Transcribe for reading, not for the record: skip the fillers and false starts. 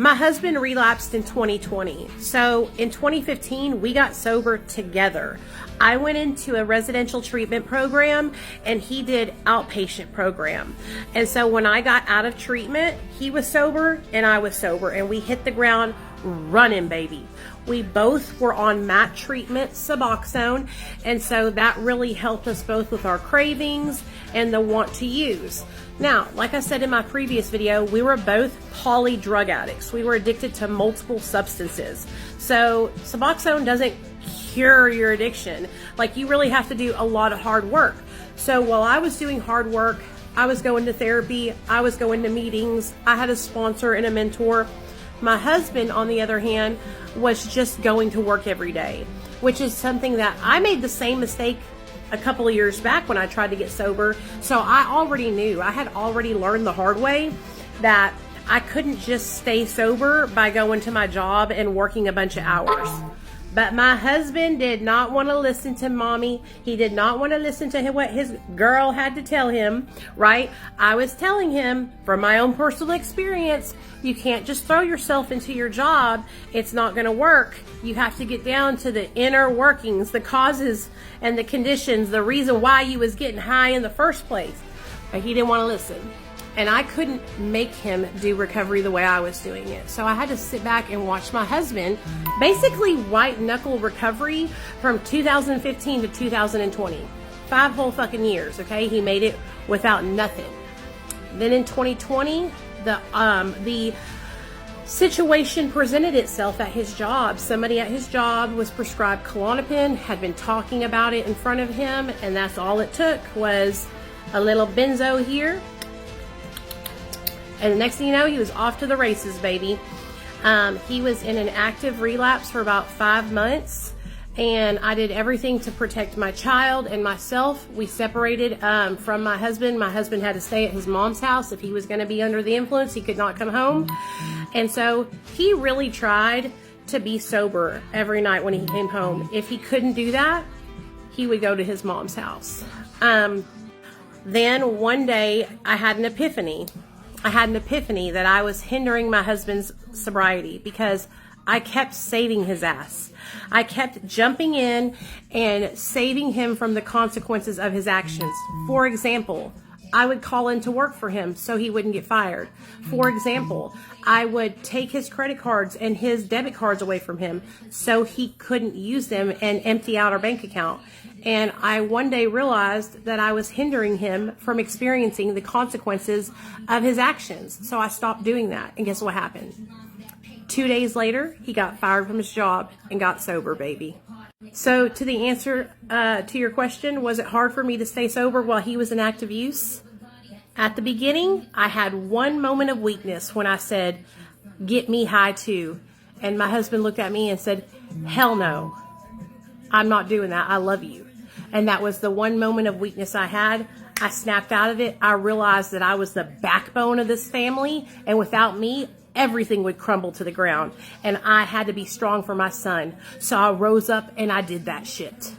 My husband relapsed in 2020. So in 2015, we got sober together. I went into a residential treatment program and he did outpatient program. And so when I got out of treatment, he was sober and I was sober, and we hit the ground running, baby. We both were on MAT treatment, Suboxone, and so that really helped us both with our cravings and the want to use. Now, like I said in my previous video, we were both poly drug addicts. We were addicted to multiple substances. So Suboxone doesn't cure your addiction. Like, you really have to do a lot of hard work. So while I was doing hard work, I was going to therapy, I was going to meetings, I had a sponsor and a mentor. My husband, on the other hand, was just going to work every day, which is something that I made the same mistake a couple of years back when I tried to get sober. So I already knew, I had already learned the hard way that I couldn't just stay sober by going to my job and working a bunch of hours. But my husband did not want to listen to mommy. He did not want to listen to what his girl had to tell him, right? I was telling him from my own personal experience, you can't just throw yourself into your job. It's not going to work. You have to get down to the inner workings, the causes and the conditions, the reason why you was getting high in the first place. But he didn't want to listen. And I couldn't make him do recovery the way I was doing it. So I had to sit back and watch my husband basically white knuckle recovery from 2015 to 2020. 5 whole fucking years, okay? He made it without nothing. Then in 2020, the situation presented itself at his job. Somebody at his job was prescribed Klonopin, had been talking about it in front of him, and that's all it took was a little benzo here. And the next thing you know, he was off to the races, baby. He was in an active relapse for about 5 months, and I did everything to protect my child and myself. We separated from my husband. My husband had to stay at his mom's house. If he was going to be under the influence, he could not come home. And so he really tried to be sober every night when he came home. If he couldn't do that, he would go to his mom's house. Then one day I had an epiphany. That I was hindering my husband's sobriety because I kept saving his ass. I kept jumping in and saving him from the consequences of his actions. For example, I would call into work for him so he wouldn't get fired. For example, I would take his credit cards and his debit cards away from him so he couldn't use them and empty out our bank account. And I one day realized that I was hindering him from experiencing the consequences of his actions. So I stopped doing that. And guess what happened? 2 days later, he got fired from his job and got sober, baby. So to the answer to your question, was it hard for me to stay sober while he was in active use? At the beginning, I had one moment of weakness when I said, "Get me high too." And my husband looked at me and said, "Hell no, I'm not doing that. I love you." And that was the one moment of weakness I had. I snapped out of it. I realized that I was the backbone of this family, and without me, everything would crumble to the ground. And I had to be strong for my son. So I rose up and I did that shit.